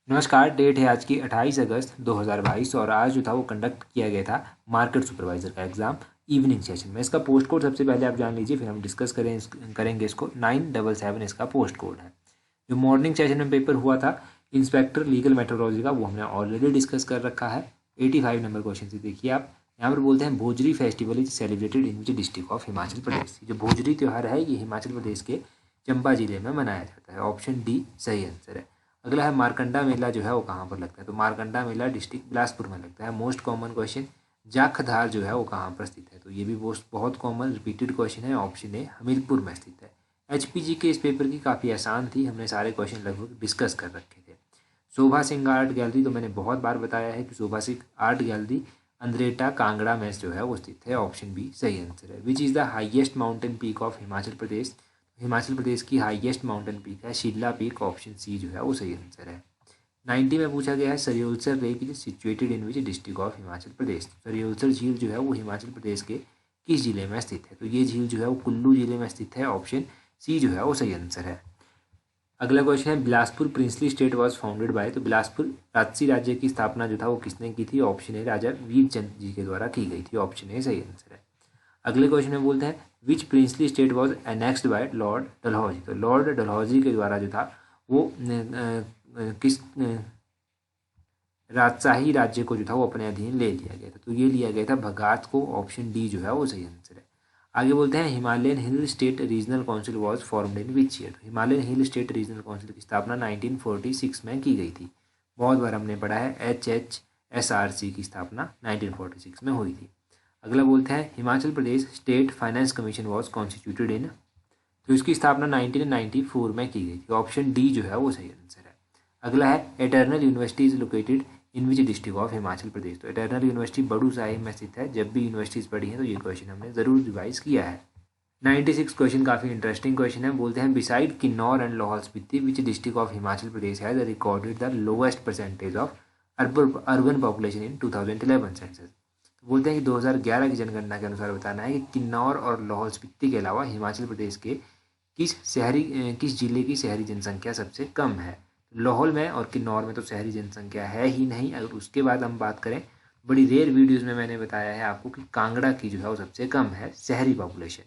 नमस्कार। डेट है आज की 28 अगस्त 2022 और आज जो था वो कंडक्ट किया गया था मार्केट सुपरवाइजर का एग्जाम इवनिंग सेशन में। इसका पोस्ट कोड सबसे पहले आप जान लीजिए, फिर हम डिस्कस करेंगे इसको। 977 इसका पोस्ट कोड है। जो मॉर्निंग सेशन में पेपर हुआ था इंस्पेक्टर लीगल मेट्रोलॉजी का, वो हमने ऑलरेडी डिस्कस कर रखा है। 85 नंबर क्वेश्चन से देखिए आप। यहाँ पर बोलते हैं Bhojri festival is celebrated in which district of Himachal Pradesh. जो भोजरी त्यौहार है ये हिमाचल प्रदेश के चंबा जिले में मनाया जाता है। ऑप्शन डी सही आंसर है। अगला है मारकंडा मेला जो है वो कहाँ पर लगता है, तो मारकंडा मेला डिस्ट्रिक्ट बिलासपुर में लगता है। मोस्ट कॉमन क्वेश्चन जाखधार जो है वो कहाँ पर स्थित है, तो ये भी बहुत कॉमन रिपीटेड क्वेश्चन है। ऑप्शन ए हमीरपुर में स्थित है। एचपीजी के इस पेपर की काफ़ी आसान थी, हमने सारे क्वेश्चन लगभग डिस्कस कर रखे थे। शोभा सिंह आर्ट गैलरी तो मैंने बहुत बार बताया है कि शोभा सिंह आर्ट गैलरी अंद्रेटा कांगड़ा में जो है वो स्थित है। ऑप्शन बी सही आंसर है। Which is the highest mountain peak of Himachal Pradesh. Himachal Pradesh की हाईएस्ट माउंटेन पीक है शिल्ला पीक। ऑप्शन सी जो है वो सही आंसर है। 90 में पूछा गया है Serolsar lake is situated in which district of Himachal Pradesh. Serolsar झील जो है वो हिमाचल प्रदेश के किस जिले में स्थित है, तो ये झील जो है वो कुल्लू जिले में स्थित है। ऑप्शन सी जो है वो सही आंसर है। अगला क्वेश्चन है Bilaspur princely state was founded by. तो बिलासपुर राजसी राज्य की स्थापना जो था वो किसने की थी। ऑप्शन ए राजा वीरचंद जी के द्वारा की गई थी। ऑप्शन ए सही आंसर है। अगले क्वेश्चन में बोलते हैं which princely state was annexed by Lord Dalhousie. तो लॉर्ड डलहौजी के द्वारा जो था वो किस राजशाही राज्य को जो था वो अपने अधीन ले लिया गया था, तो ये लिया गया था भगात को। ऑप्शन डी जो है वो सही आंसर है। आगे बोलते हैं Himalayan hill state regional council was formed in which year. Himalayan hill state regional council की स्थापना 1946 में की गई थी। बहुत बार हमने पढ़ा है HHSRC की स्थापना 1946 में हुई थी। अगला बोलते हैं Himachal Pradesh state finance commission was constituted in. तो इसकी स्थापना 1994 में की गई थी। ऑप्शन डी जो है वो सही आंसर है। अगला है Eternal University is located in which district of Himachal Pradesh. तो एटर्नल यूनिवर्सिटी बड़ू साहिब में स्थित है। जब भी यूनिवर्सिटीज़ पढ़ी हैं तो ये क्वेश्चन हमने ज़रूर रिवाइज किया है। 96 क्वेश्चन काफ़ी इंटरेस्टिंग क्वेश्चन है। बोलते हैं beside Kinnaur and Lahaul Spiti which district of Himachal Pradesh has recorded the lowest percentage of urban population in 2011 census. तो बोलते हैं कि 2011 की जनगणना के अनुसार बताना है कि किन्नौर और लाहौल स्पीति के अलावा हिमाचल प्रदेश के किस जिले की शहरी जनसंख्या सबसे कम है। लाहौल में और किन्नौर में तो शहरी जनसंख्या है ही नहीं। अगर उसके बाद हम बात करें, बड़ी रेयर वीडियोज़ में मैंने बताया है आपको कि कांगड़ा की जो है वो सबसे कम है शहरी पॉपुलेशन।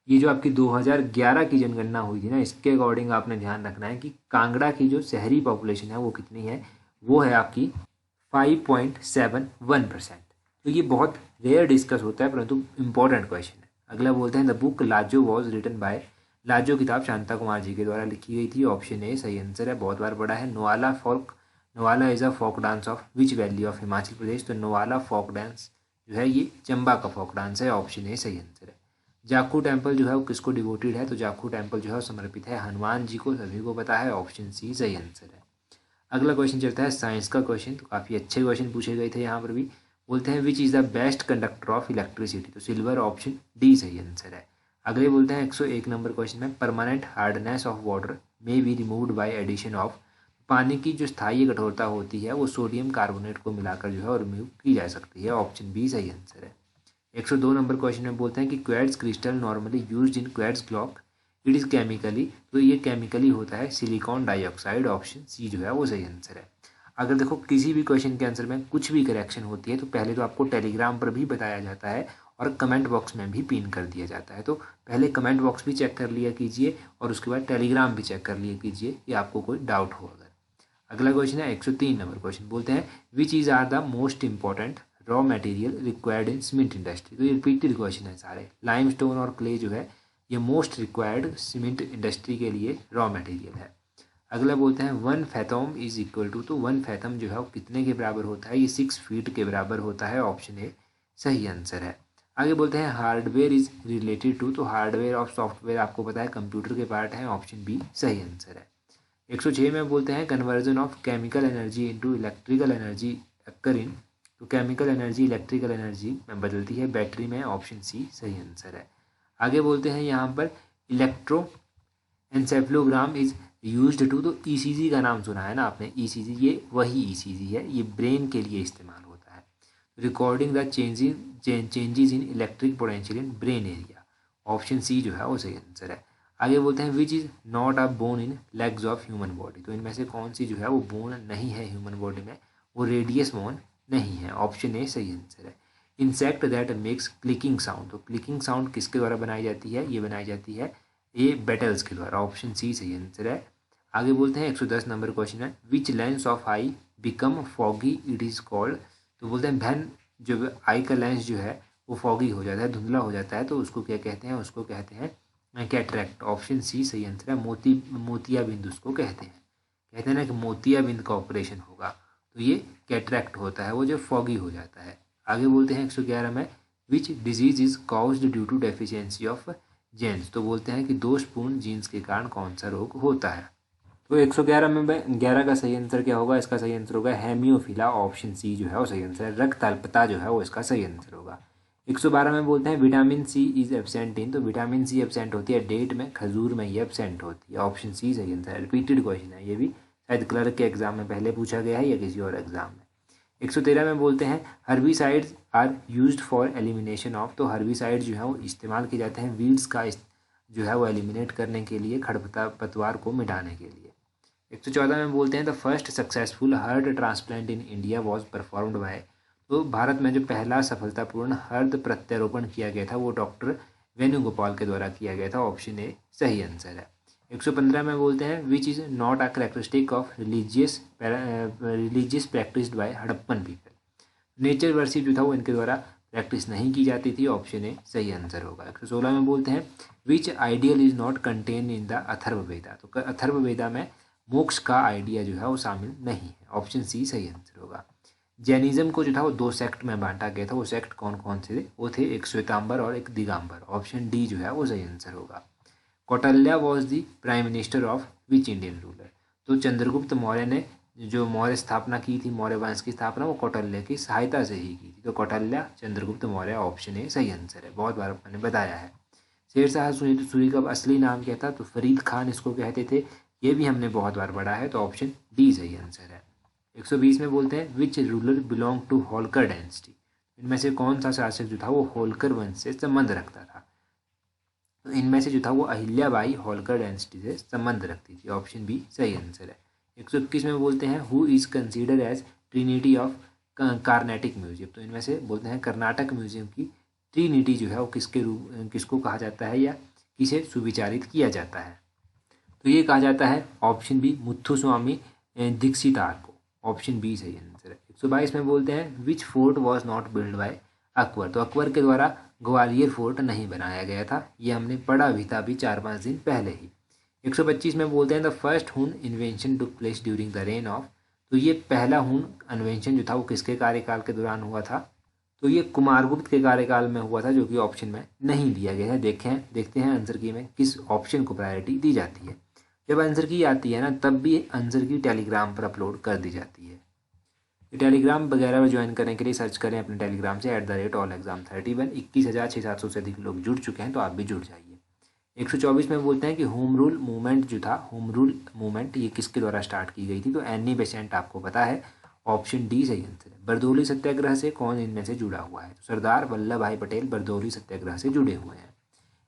ये जो आपकी 2011 की जनगणना हुई थी ना, इसके अकॉर्डिंग आपने ध्यान रखना है कि कांगड़ा की जो शहरी पॉपुलेशन है वो कितनी है, वो है आपकी 5.71%। तो ये बहुत रेयर डिस्कस होता है परंतु इम्पोर्टेंट क्वेश्चन है। अगला बोलते हैं the book Lajo was written by. Lajo किताब शांता कुमार जी के द्वारा लिखी गई थी। ऑप्शन ए सही आंसर है। बहुत बार पढ़ा है। Nowala is a folk dance of which valley of Himachal Pradesh. तो नोवाला फोक डांस जो है ये चंबा का फोक डांस है। ऑप्शन ए सही आंसर है। जाखू टेम्पल जो है वो किसको डिवोटेड है, तो जाखू टेम्पल जो है वो समर्पित है हनुमान जी को, सभी को पता है। ऑप्शन सी सही आंसर है। अगला क्वेश्चन चलता है साइंस का क्वेश्चन। तो काफ़ी अच्छे क्वेश्चन पूछे गए थे यहाँ पर भी। बोलते हैं which is the best conductor of electricity. तो सिल्वर। ऑप्शन डी सही आंसर है। अगले बोलते हैं 101 नंबर क्वेश्चन में permanent hardness of water may be removed by addition of. पानी की जो स्थायी कठोरता होती है वो सोडियम कार्बोनेट को मिलाकर जो है वो रिमूव की जा सकती है। ऑप्शन बी सही आंसर है। 102 नंबर क्वेश्चन में बोलते हैं कि quartz crystal normally used in quartz clock it is chemically. तो ये केमिकली होता है सिलिकॉन डाइऑक्साइड। ऑप्शन सी जो है वो सही आंसर है। अगर देखो किसी भी क्वेश्चन के आंसर में कुछ भी करेक्शन होती है तो पहले तो आपको टेलीग्राम पर भी बताया जाता है और कमेंट बॉक्स में भी पिन कर दिया जाता है। तो पहले कमेंट बॉक्स भी चेक कर लिया कीजिए और उसके बाद टेलीग्राम भी चेक कर लिया कीजिए कि आपको कोई डाउट हो अगर। अगला क्वेश्चन है 103 नंबर क्वेश्चन। बोलते हैं which is are the most important raw material required in cement industry. तो ये रिपीटेड क्वेश्चन है सारे। लाइमस्टोन और क्ले जो है ये मोस्ट रिक्वायर्ड सीमेंट इंडस्ट्री के लिए रॉ मटेरियल है। अगला बोलते हैं 1 फैथम इज इक्वल टू। तो 1 फैथम जो है वो कितने के बराबर होता है, ये 6 फीट के बराबर होता है। ऑप्शन ए सही आंसर है। आगे बोलते हैं हार्डवेयर इज रिलेटेड टू। तो हार्डवेयर और सॉफ्टवेयर आपको पता है कंप्यूटर के पार्ट हैं। ऑप्शन बी सही आंसर है। 106 में बोलते हैं conversion of chemical energy into electrical energy occur in. तो केमिकल एनर्जी इलेक्ट्रिकल एनर्जी में बदलती है बैटरी में। ऑप्शन सी सही आंसर है। आगे बोलते हैं यहाँ पर इलेक्ट्रो एनसेफलोग्राम इज यूज्ड टू। तो ईसीजी का नाम सुना है ना आपने, ईसीजी ये वही ईसीजी है, ये ब्रेन के लिए इस्तेमाल होता है। Recording the changes in electric potential in brain area. Option C जो है वो सही आंसर है। आगे बोलते हैं which is not a bone in legs of human body, तो इनमें से कौन सी जो है वो बोन नहीं है ह्यूमन बॉडी में, वो रेडियस बोन नहीं है। ऑप्शन ए सही आंसर है। Insect that makes clicking sound, तो क्लिकिंग साउंड किसके द्वारा बनाई जाती है, ये बनाई जाती है ए बेटल्स के द्वारा। ऑप्शन सी सही आंसर है। आगे बोलते हैं 110 नंबर क्वेश्चन है which lens of I become foggy it is called, तो बोलते हैं बहन जो आई का लेंस जो है वो फॉगी हो जाता है, धुंधला हो जाता है, तो उसको क्या कहते हैं, उसको कहते हैं कैटरैक्ट। ऑप्शन सी सही आंसर है। मोतियाबिंद उसको कहते हैं ना कि मोतियाबिंद का ऑपरेशन होगा तो ये कैटरैक्ट होता है, वो जो फॉगी हो जाता है। आगे बोलते हैं 111 में which disease is caused due to deficiency of genes, तो बोलते हैं कि दोषपूर्ण जीन्स के कारण कौन सा रोग होता है। तो 111 में 11 का सही आंसर क्या होगा, इसका सही आंसर होगा हेमियोफिला। ऑप्शन सी जो है वो सही आंसर है। रक्त अल्पता जो है वो इसका सही आंसर होगा। 112 में बोलते हैं vitamin C is absent in, तो विटामिन सी एब्सेंट होती है डेट में, खजूर में ये एब्सेंट होती है। ऑप्शन सी सही आंसर है। रिपीटेड क्वेश्चन है ये भी, शायद क्लर्क के एग्जाम में पहले पूछा गया है या किसी और एग्जाम में। 113 में बोलते हैं herbicides are used for elimination of, तो हर्बिसाइड जो है वो इस्तेमाल किए जाते हैं वीड्स का जो है वो एलिमिनेट करने के लिए, खरपतवार को मिटाने के लिए। 114 में बोलते हैं the first successful heart transplant in India was performed by, तो भारत में जो पहला सफलतापूर्ण हृदय प्रत्यारोपण किया गया था वो डॉक्टर वेणुगोपाल के द्वारा किया गया था। ऑप्शन ए सही आंसर है। 115 में बोलते हैं which is not a characteristic of religious practised by Harappan people, nature worship जो था वो इनके द्वारा प्रैक्टिस नहीं की जाती थी। ऑप्शन ए सही आंसर होगा। 116 में बोलते हैं which ideal is not contain in the Atharvaveda, तो अथर्ववेदा में मोक्ष का आइडिया जो है वो शामिल नहीं है। ऑप्शन सी सही आंसर होगा। जैनिज्म को जो था वो 2 सेक्ट में बांटा गया था, वो सेक्ट कौन कौन से थे, वो थे एक श्वेतांबर और एक दिगंबर। ऑप्शन डी जो है वो सही आंसर होगा। Kautilya was the prime minister of which Indian ruler, तो चंद्रगुप्त मौर्य ने जो मौर्य स्थापना की थी, मौर्य वंश की स्थापना वो कौटिल्य की सहायता से ही की थी। तो कौटिल्य चंद्रगुप्त मौर्य। ऑप्शन ए सही आंसर है, बहुत बार मैंने बताया है। शेरशाह सूरी का असली नाम क्या था, तो फरीद खान इसको कहते थे, ये भी हमने बहुत बार पढ़ा है। तो ऑप्शन डी सही आंसर है। 120 में बोलते हैं which ruler belong to Holkar dynasty, इनमें से कौन सा शासक जो था वो होलकर वंश से संबंध रखता था, तो इनमें से जो था वो अहिल्याबाई होलकर डायनेस्टी से संबंध रखती थी। ऑप्शन बी सही आंसर है। 121 में बोलते हैं who is consider as trinity of Carnatic museum, तो इनमें से बोलते हैं कर्नाटक म्यूजियम की ट्रिनिटी जो है वो किसको कहा जाता है या किसे सुविचारित किया जाता है, तो ये कहा जाता है ऑप्शन बी मुथुस्वामी दीक्षितार को। ऑप्शन बी सही आंसर है। 122 में बोलते हैं which fort was not build by Akbar, तो अकबर के द्वारा ग्वालियर फोर्ट नहीं बनाया गया था, ये हमने पढ़ा भी था अभी 4-5 दिन पहले ही। 125 में बोलते हैं द फर्स्ट हुन invention took place during the rain of, तो ये पहला हुन इन्वेंशन जो था वो किसके कार्यकाल के दौरान हुआ था, तो ये कुमारगुप्त के कार्यकाल में हुआ था, जो कि ऑप्शन में नहीं दिया गया है। देखते हैं आंसर की में किस ऑप्शन को प्रायोरिटी दी जाती है। जब आंसर की आती है ना तब भी आंसर की टेलीग्राम पर अपलोड कर दी जाती है। टेलीग्राम वगैरह में ज्वाइन करने के लिए सर्च करें अपने टेलीग्राम से @allexam31। 21,600 से अधिक लोग जुड़ चुके हैं, तो आप भी जुड़ जाइए। 124 में बोलते हैं कि होम रूल मूवमेंट जो था, होम रूल मूवमेंट ये किसके द्वारा स्टार्ट की गई थी, तो एनी बेसेंट आपको पता है। ऑप्शन डी सही आंसर है। बरदौली सत्याग्रह से कौन इनमें से जुड़ा हुआ है, तो सरदार वल्लभ भाई पटेल बरदौली सत्याग्रह से जुड़े हुए हैं।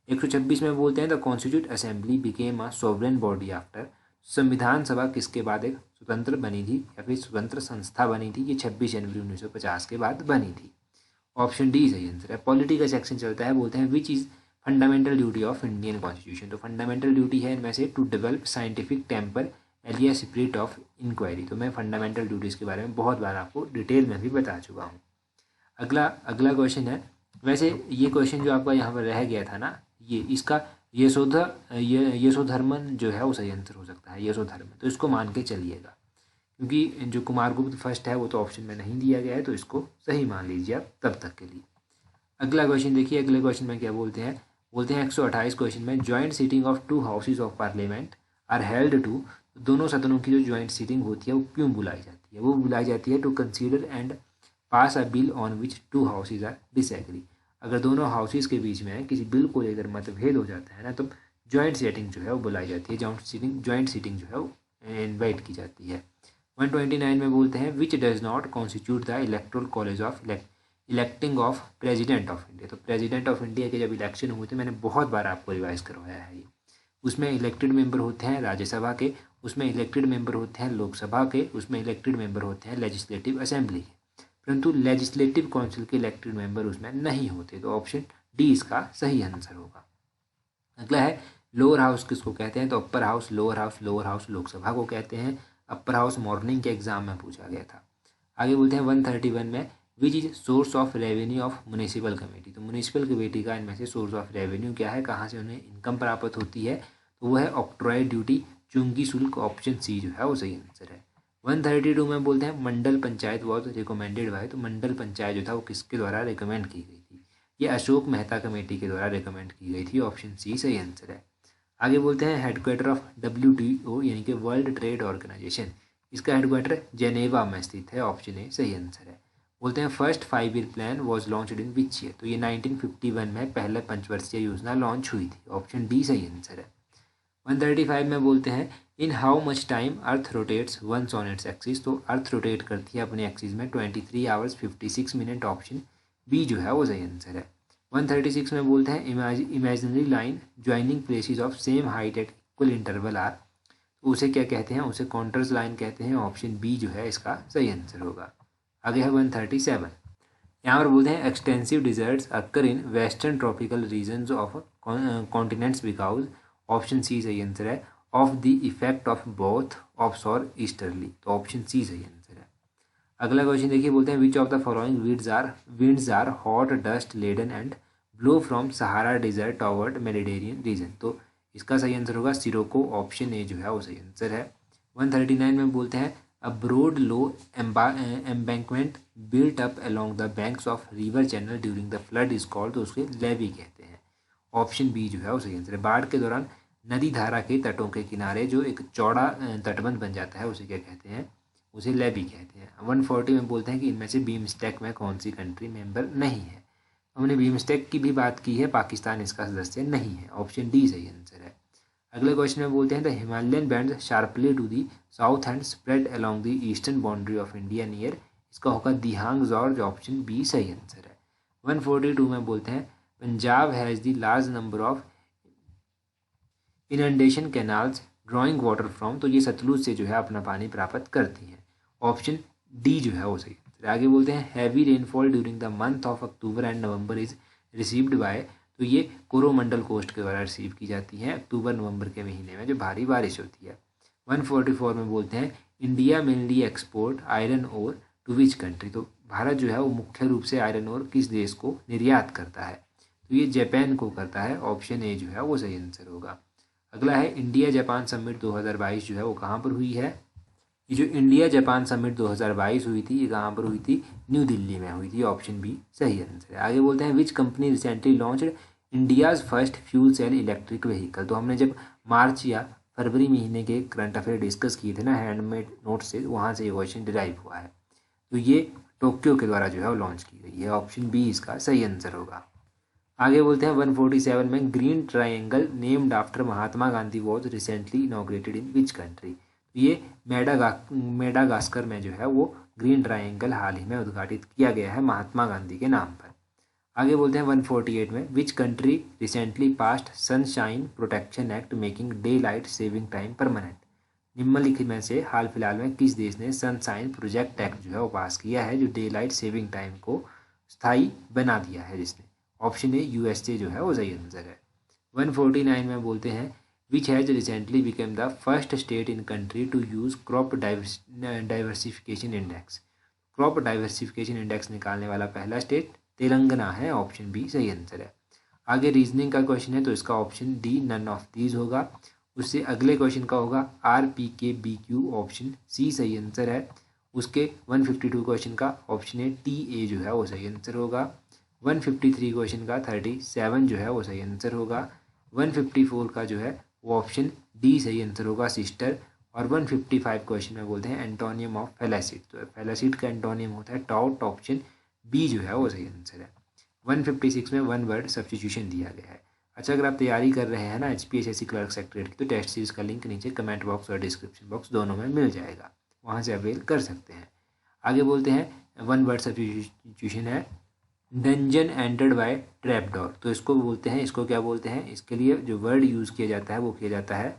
126 में बोलते हैं the constitute assembly became a sovereign body after, संविधान सभा किसके बाद एक स्वतंत्र बनी थी या फिर स्वतंत्र संस्था बनी थी, ये 26 जनवरी 1950 के बाद बनी थी। ऑप्शन डी सही आंसर है। पॉलिटी का सेक्शन चलता है, बोलते हैं which is fundamental duty of Indian constitution, तो फंडामेंटल ड्यूटी है इनमें से टू डेवलप साइंटिफिक टेम्पर एलिया स्पिरिट ऑफ इंक्वायरी, तो मैं फंडामेंटल ड्यूटीज़ के बारे में बहुत बार आपको डिटेल में भी बता चुका हूँ। अगला क्वेश्चन है, वैसे ये क्वेश्चन जो आपका यहाँ पर रह गया था ना, ये इसका यशोधर्मन जो है वो सही आंसर हो सकता है, यशोधर्मन, तो इसको मान के चलिएगा, क्योंकि जो कुमारगुप्त फर्स्ट है वो तो ऑप्शन में नहीं दिया गया है, तो इसको सही मान लीजिए आप तब तक के लिए। अगला क्वेश्चन देखिए, अगले क्वेश्चन में क्या बोलते हैं 128 क्वेश्चन में joint sitting of 2 houses of parliament are held to, दोनों सदनों की जो ज्वाइंट सीटिंग होती है वो क्यों बुलाई जाती है, वो बुलाई जाती है to consider and pass a bill on which 2 houses are disagree, अगर दोनों हाउसेज के बीच में किसी बिल को लेकर मतभेद हो जाता है ना, तो ज्वाइंट सीटिंग जो है वो बुलाई जाती है, ज्वाइंट सीटिंग जो है वो इन्वाइट की जाती है। 129 में बोलते हैं which does not constitute the electoral college of electing of president of India, तो प्रेसिडेंट ऑफ इंडिया के जब इलेक्शन हुए थे, मैंने बहुत बार आपको रिवाइज करवाया है ये, उसमें इलेक्टेड मेंबर होते हैं राज्यसभा के, उसमें इलेक्टेड मेंबर होते हैं लोकसभा के, उसमें इलेक्टेड मेंबर होते हैं लेजिस्लेटिव असेंबली के, परंतु लेजिस्लेटिव काउंसिल के इलेक्टेड मेंबर उसमें नहीं होते। तो ऑप्शन डी इसका सही आंसर होगा। अगला है लोअर हाउस किसको कहते हैं, तो upper house, lower house Lok Sabha को कहते हैं। अपर हाउस मॉर्निंग के एग्जाम में पूछा गया था। आगे बोलते हैं 131 में which is source of revenue of municipal committee. तो म्यूनिसिपल कमेटी का इनमें से सोर्स ऑफ रेवेन्यू क्या है, कहाँ से उन्हें इनकम प्राप्त होती है, तो वो है ऑक्ट्रॉय ड्यूटी, चुंगी शुल्क। ऑप्शन सी जो है वो सही आंसर है। 132 में बोलते हैं मंडल पंचायत वॉज रिकमेंडेड बाय। तो मंडल पंचायत जो था वो किसके द्वारा रिकमेंड की गई थी, ये अशोक मेहता कमेटी के द्वारा रिकमेंड की गई थी। ऑप्शन सी सही आंसर है। आगे बोलते हैं हेडक्वार्टर ऑफ WTO यानी कि वर्ल्ड ट्रेड ऑर्गेनाइजेशन, इसका हेडक्वार्टर जेनेवा में स्थित है। ऑप्शन ए सही आंसर है। बोलते हैं first 5 year plan was launched in which year. तो ये 1951 में पहले पंचवर्षीय योजना लॉन्च हुई थी। ऑप्शन डी सही आंसर है। 135 में बोलते हैं in how much time earth rotates once on its axis. तो अर्थ रोटेट करती है अपने एक्सिस में 23 आवर्स 56 मिनट। ऑप्शन बी जो है वो सही आंसर है। 136 में बोलते हैं imaginary line joining places of same height at equal interval are. तो उसे क्या कहते हैं, उसे कॉन्टर्स लाइन कहते हैं। ऑप्शन बी जो है इसका सही आंसर होगा। आगे है 137, यहाँ पर बोलते हैं extensive deserts occur in western tropical regions of continents because. Option C सही आंसर है। Of the effect of both offshore easterly. तो ऑप्शन सी सही आंसर है। अगला क्वेश्चन देखिए, बोलते हैं which of the following winds are hot dust laden and blow from Sahara desert toward Mediterranean region. तो इसका सही आंसर होगा सिरोको। ऑप्शन ए जो है वो सही आंसर है। 139 में बोलते हैं a broad low embankment built up along the banks of river channel during the flood is called. तो उसके लेवी कहते हैं। ऑप्शन बी जो है वो सही आंसर है। बाढ़ के दौरान नदी धारा के तटों के किनारे जो एक चौड़ा तटबंध बन जाता है उसे क्या कहते हैं, उसे लेवी कहते हैं। 140 में बोलते हैं कि इनमें से बीमस्टेक में कौन सी कंट्री मेंबर नहीं है। हमने बीमस्टेक की भी बात की है, पाकिस्तान इसका सदस्य नहीं है। ऑप्शन डी सही आंसर है। अगले क्वेश्चन में बोलते हैं the Himalayan band sharply to the south and spread along the eastern boundary of India near. इसका होगा दिहांग जॉर्ज। ऑप्शन बी सही आंसर है। 142 में बोलते हैं Punjab has the large number of inundation canals drawing water from. तो ये सतलुज से जो है अपना पानी प्राप्त करती हैं। ऑप्शन डी जो है वो सही आंसर है। आगे बोलते हैं heavy rainfall during the month of October and November is received by. तो ये कोरोमंडल कोस्ट के द्वारा रिसीव की जाती हैं अक्टूबर नवंबर के महीने में जो भारी बारिश होती है। 144 में बोलते हैं India mainly export iron ore to which country. तो भारत जो है वो मुख्य रूप से आयरन ओर किस देश को निर्यात करता है, तो ये जापान को करता है। ऑप्शन ए जो है वो सही आंसर होगा। अगला है इंडिया जापान समिट 2022 जो है वो कहाँ पर हुई है। ये जो इंडिया जापान समिट 2022 हुई थी ये कहाँ पर हुई थी, न्यू दिल्ली में हुई थी। ऑप्शन बी सही आंसर है। आगे बोलते हैं which company recently launched India's first fuel cell electric vehicle. तो हमने जब मार्च या फरवरी महीने के करंट अफेयर डिस्कस किए थे ना हैंडमेड नोट से, वहाँ से ये क्वेश्चन डिराइव हुआ है। तो ये टोक्यो के द्वारा जो है वो लॉन्च की गई है। ऑप्शन बी इसका सही आंसर होगा। आगे बोलते हैं 147 में green triangle named after Mahatma Gandhi was recently inaugurated in which country. ये मेडागास्कर में जो है वो ग्रीन ट्रायंगल हाल ही में उद्घाटित किया गया है महात्मा गांधी के नाम पर। आगे बोलते हैं 148 में which country recently passed sunshine protection act making day light saving time permanent. निम्नलिखित में से हाल फिलहाल में किस देश ने सनशाइन प्रोजेक्ट एक्ट जो है वो पास किया है जो डे लाइट सेविंग टाइम को स्थायी बना दिया है जिसने। ऑप्शन ए USA जो है वो सही आंसर है। 149 में बोलते हैं which has recently become the first state in country to use crop diversification index. Crop diversification index निकालने वाला पहला स्टेट तेलंगाना है। ऑप्शन बी सही आंसर है। आगे रीजनिंग का क्वेश्चन है तो इसका option D none of these होगा। उससे अगले क्वेश्चन का होगा RPKBQ। ऑप्शन सी सही आंसर है। उसके 152 क्वेश्चन का ऑप्शन ए TA जो है वो सही आंसर होगा। 153 क्वेश्चन का 37 जो है वो सही आंसर होगा। 154 का जो है वो ऑप्शन डी सही आंसर होगा सिस्टर। और 155 क्वेश्चन में बोलते हैं एंटोनियम ऑफ फैलासिट। तो फैलासिट का एंटोनियम होता है टाउट। ऑप्शन बी जो है वो सही आंसर है। 156 में वन वर्ड सब्स्टिट्यूशन दिया गया है। अच्छा, अगर आप तैयारी कर रहे हैं ना HPSSC क्लर्क सेक्रेटरी की तो टेस्ट सीरीज का लिंक नीचे कमेंट बॉक्स और डिस्क्रिप्शन बॉक्स दोनों में मिल जाएगा, वहाँ से अवेल कर सकते हैं। आगे बोलते हैं वन वर्ड सब्स्टिट्यूशन है dungeon entered by trap door, तो इसको बोलते हैं, इसको क्या बोलते हैं, इसके लिए जो वर्ड यूज़ किया जाता है वो किया जाता है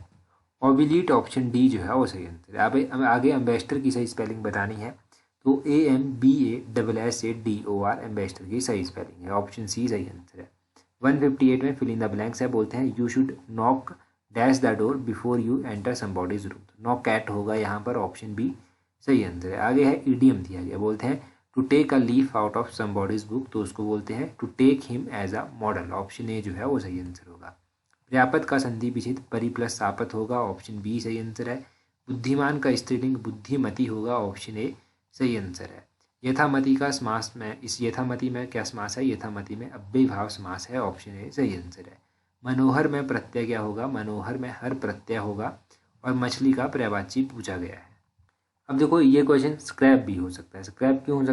ऑबिलीट। ऑप्शन डी जो है वो सही आंसर है। अब आगे एम्बेसडर की सही स्पेलिंग बतानी है, तो AMBASSADOR एम्बेसडर की सही स्पेलिंग है, ऑप्शन सी सही आंसर है। 158 में फिल इन द ब्लैंक्स है, बोलते हैं you should knock dash the door before you enter somebody's room, knock at होगा यहाँ पर, ऑप्शन बी सही आंसर है। आगे है ईडियम दिया गया, बोलते हैं to take a leaf out of somebody's book, तो उसको बोलते हैं to take him as a model, option A जो है वो सही आंसर होगा। पर्यापत का संधि विच्छेद परि प्लस सापत होगा, ऑप्शन बी सही आंसर है। बुद्धिमान का स्त्रीलिंग बुद्धिमती होगा, ऑप्शन ए सही आंसर है। यथामति का समास में, इस यथामति में क्या समास है, यथामति में अव्ययी भाव समास है, ऑप्शन ए सही आंसर है। मनोहर में प्रत्यय क्या होगा, मनोहर में हर प्रत्यय होगा। और मछली का पर्यायवाची पूछा गया है। अब देखो ये क्वेश्चन स्क्रैप भी हो सकता है, स्क्रैप क्यों हो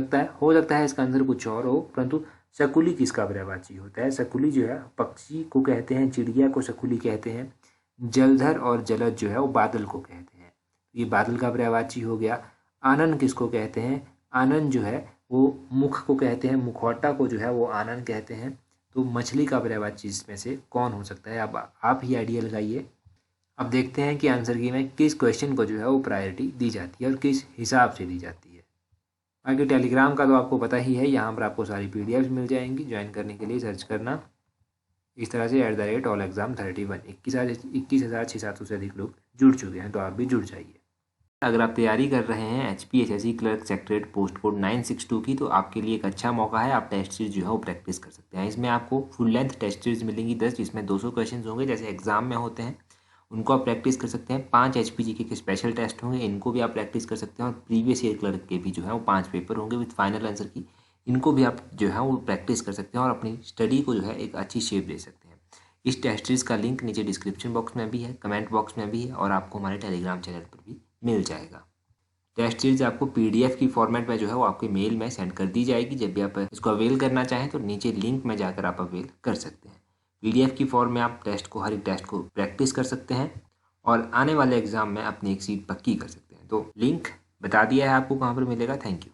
सकता है इसका आंसर कुछ और हो, परंतु शकुली किसका पर्यायवाची होता है, शकुली जो है पक्षी को कहते हैं, चिड़िया को शकुली कहते हैं, जलधर और जलद जो है वो बादल को कहते हैं, ये बादल का पर्यायवाची हो गया। आनन किसको कहते हैं, आनन जो है वो मुख को कहते हैं, मुखौटा को जो है वो आनन कहते हैं। तो मछली का पर्यायवाची इसमें से कौन हो सकता है, अब आप ही आइडिया लगाइए। अब देखते हैं कि आंसर की में किस क्वेश्चन को जो है वो प्रायोरिटी दी जाती है और किस हिसाब से दी जाती है। बाकी टेलीग्राम का तो आपको पता ही है, यहाँ पर आपको सारी PDFs मिल जाएंगी, ज्वाइन करने के लिए सर्च करना इस तरह से @allexam31। 21,600 से अधिक लोग जुड़ चुके हैं, तो आप भी जुड़ जाइए। अगर आप तैयारी कर रहे हैं HPSSC clerk secretariat post code 962 की, तो आपके लिए एक अच्छा मौका है, आप टेस्ट सीरीज जो है वो प्रैक्टिस कर सकते हैं। इसमें आपको फुल लेंथ टेस्ट सीरीज मिलेंगी 10, जिसमें 200 क्वेश्चन होंगे, जैसे एग्जाम में होते हैं, उनको आप प्रैक्टिस कर सकते हैं। 5 HPGK के स्पेशल टेस्ट होंगे, इनको भी आप प्रैक्टिस कर सकते हैं। और प्रीवियस ईयर क्लर्क के भी जो है वो 5 पेपर होंगे विद फाइनल आंसर की, इनको भी आप जो है वो प्रैक्टिस कर सकते हैं और अपनी स्टडी को जो है एक अच्छी शेप दे सकते हैं। इस टेस्ट सीरीज का लिंक नीचे डिस्क्रिप्शन बॉक्स में भी है, कमेंट बॉक्स में भी है, और आपको हमारे टेलीग्राम चैनल पर भी मिल जाएगा। टेस्ट सीरीज आपको PDF की फॉर्मेट में जो है वो आपके मेल में सेंड कर दी जाएगी। जब भी आप इसको अवेल करना चाहें तो नीचे लिंक में जाकर आप अवेल कर सकते हैं। PDF की फॉर्म में आप टेस्ट को, हर एक टेस्ट को प्रैक्टिस कर सकते हैं और आने वाले एग्जाम में अपनी एक सीट पक्की कर सकते हैं। तो लिंक बता दिया है आपको कहाँ पर मिलेगा। Thank you.